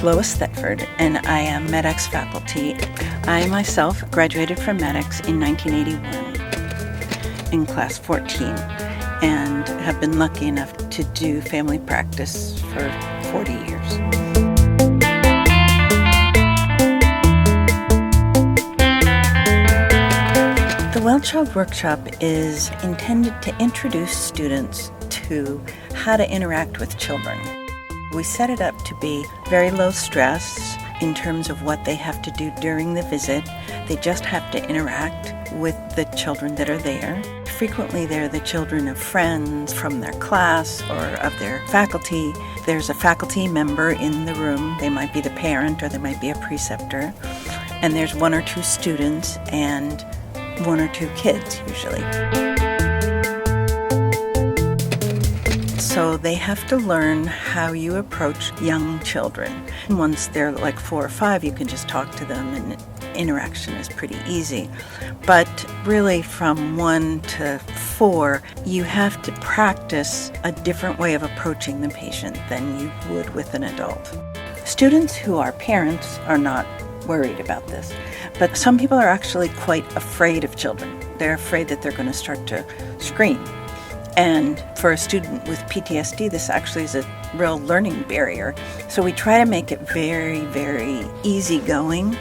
Lois Thetford, and I am MEDX faculty. I myself graduated from MEDX in 1981 in class 14 and have been lucky enough to do family practice for 40 years. The Well-Child Workshop is intended to introduce students to how to interact with children. We set it up to be very low stress in terms of what they have to do during the visit. They just have to interact with the children that are there. Frequently they're the children of friends from their class or of their faculty. There's a faculty member in the room. They might be the parent or they might be a preceptor. And there's one or two students and one or two kids usually. So they have to learn how you approach young children. Once they're like 4 or 5, you can just talk to them and interaction is pretty easy. But really from 1 to 4, you have to practice a different way of approaching the patient than you would with an adult. Students who are parents are not worried about this, but some people are actually quite afraid of children. They're afraid that they're going to start to scream. And for a student with PTSD, this actually is a real learning barrier. So we try to make it very, very easygoing.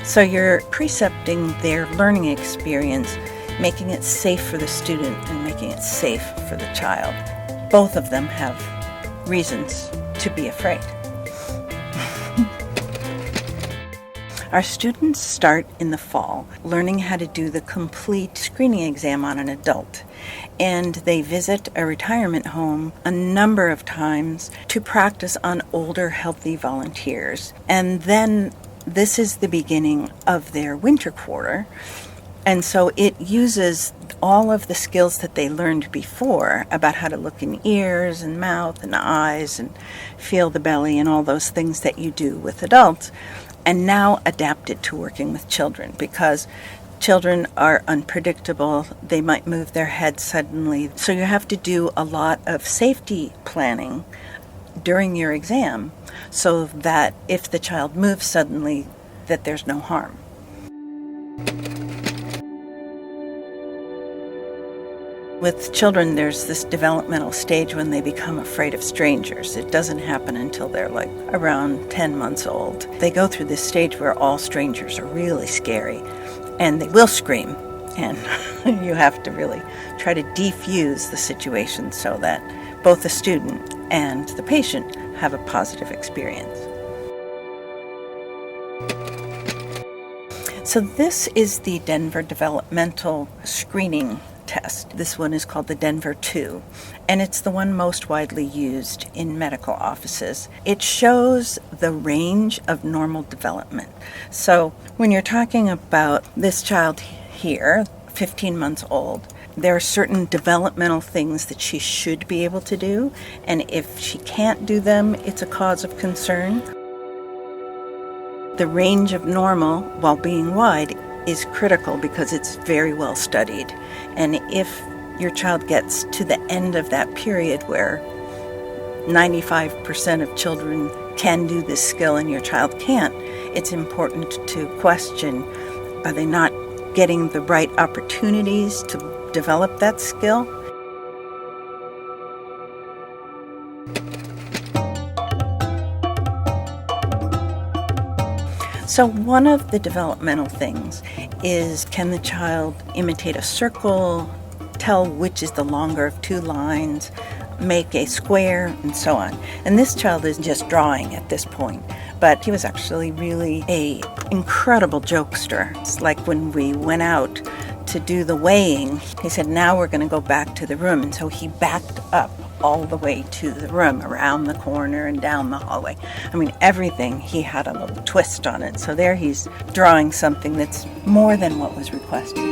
So you're precepting their learning experience, making it safe for the student and making it safe for the child. Both of them have reasons to be afraid. Our students start in the fall, learning how to do the complete screening exam on an adult. And they visit a retirement home a number of times to practice on older, healthy volunteers. And then this is the beginning of their winter quarter. And so it uses all of the skills that they learned before about how to look in ears and mouth and eyes and feel the belly and all those things that you do with adults, and now adapt it to working with children, because children are unpredictable. They might move their head suddenly. So you have to do a lot of safety planning during your exam so that if the child moves suddenly, that there's no harm. With children, there's this developmental stage when they become afraid of strangers. It doesn't happen until they're like around 10 months old. They go through this stage where all strangers are really scary, and they will scream, and you have to really try to defuse the situation so that both the student and the patient have a positive experience. So this is the Denver Developmental Screening Test. This one is called the Denver 2, and it's the one most widely used in medical offices. It shows the range of normal development. So when you're talking about this child here, 15 months old, there are certain developmental things that she should be able to do, and if she can't do them, it's a cause of concern. The range of normal, while being wide, is critical because it's very well studied. And if your child gets to the end of that period where 95% of children can do this skill and your child can't, it's important to question, are they not getting the right opportunities to develop that skill? So one of the developmental things is, can the child imitate a circle, tell which is the longer of two lines, make a square, and so on. And this child is just drawing at this point, but he was actually really an incredible jokester. It's like when we went out to do the weighing, he said, now we're going to go back to the room. And so he backed up all the way to the room, around the corner and down the hallway. I mean, everything, he had a little twist on it. So there he's drawing something that's more than what was requested.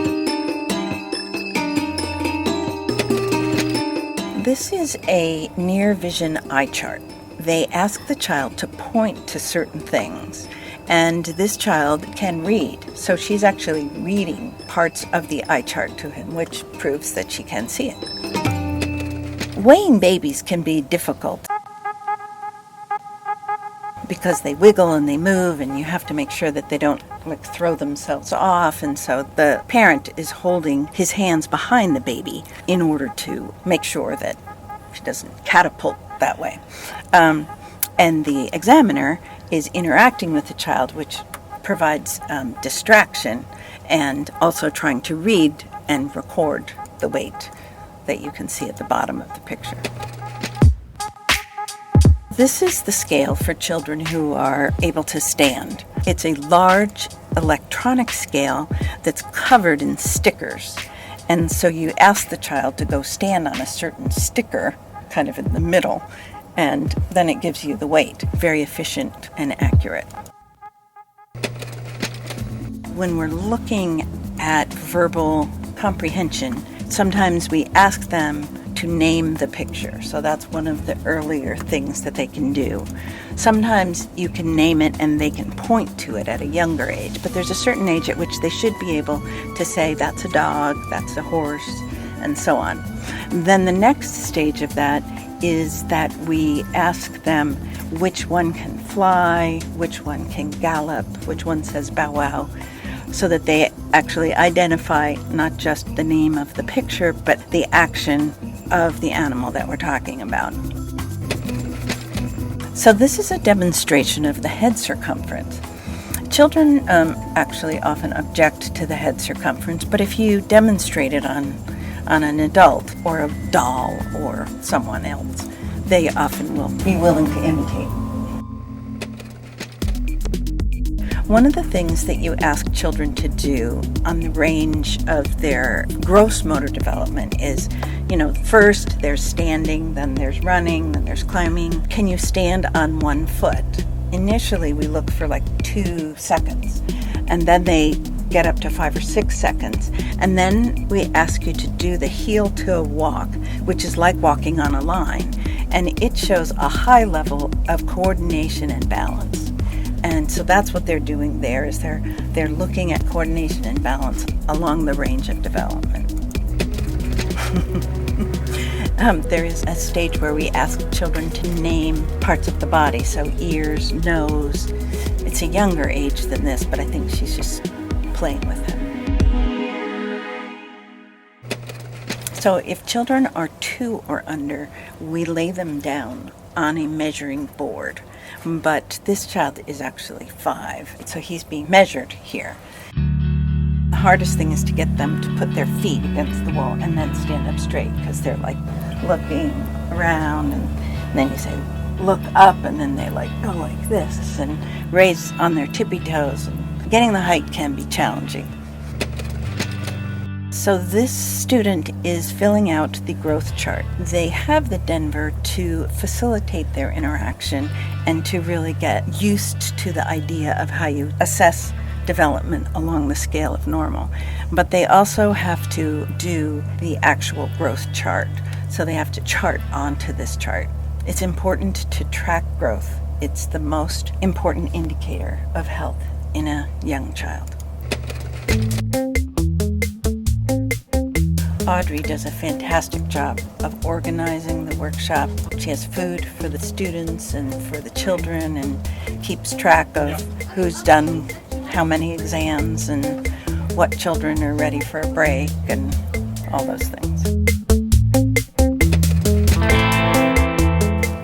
This is a near vision eye chart. They ask the child to point to certain things, and this child can read. So she's actually reading parts of the eye chart to him, which proves that she can see it. Weighing babies can be difficult because they wiggle and they move, and you have to make sure that they don't like throw themselves off. And so the parent is holding his hands behind the baby in order to make sure that she doesn't catapult that way. And the examiner is interacting with the child, which provides distraction, and also trying to read and record the weight that you can see at the bottom of the picture. This is the scale for children who are able to stand. It's a large electronic scale that's covered in stickers. And so you ask the child to go stand on a certain sticker, kind of in the middle, and then it gives you the weight. Very efficient and accurate. When we're looking at verbal comprehension, sometimes we ask them to name the picture. So that's one of the earlier things that they can do. Sometimes you can name it and they can point to it at a younger age, but there's a certain age at which they should be able to say that's a dog, that's a horse, and so on. Then the next stage of that is that we ask them which one can fly, which one can gallop, which one says bow wow, so that they actually identify not just the name of the picture, but the action of the animal that we're talking about. So this is a demonstration of the head circumference. Children actually often object to the head circumference, but if you demonstrate it on an adult or a doll or someone else, they often will be willing to imitate. One of the things that you ask children to do on the range of their gross motor development is, first there's standing, then there's running, then there's climbing. Can you stand on one foot? Initially, we look for like 2 seconds, and then they get up to 5 or 6 seconds. And then we ask you to do the heel to walk, which is like walking on a line. And it shows a high level of coordination and balance. And so that's what they're doing there, is they're looking at coordination and balance along the range of development. There is a stage where we ask children to name parts of the body, so ears, nose. It's a younger age than this, but I think she's just playing with him. So if children are 2 or under, we lay them down on a measuring board. But this child is actually 5, so he's being measured here. The hardest thing is to get them to put their feet against the wall and then stand up straight, because they're like looking around, and then you say look up, and then they like go like this and raise on their tippy toes, and getting the height can be challenging. So this student is filling out the growth chart. They have the Denver to facilitate their interaction and to really get used to the idea of how you assess development along the scale of normal. But they also have to do the actual growth chart. So they have to chart onto this chart. It's important to track growth. It's the most important indicator of health in a young child. Audrey does a fantastic job of organizing the workshop. She has food for the students and for the children, and keeps track of who's done how many exams and what children are ready for a break and all those things.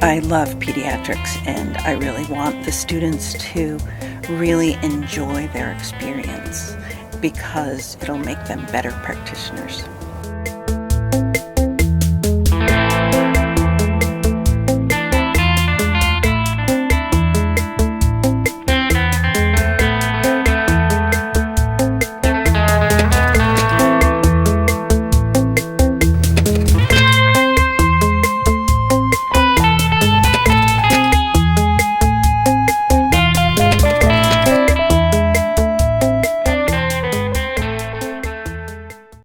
I love pediatrics, and I really want the students to really enjoy their experience, because it'll make them better practitioners.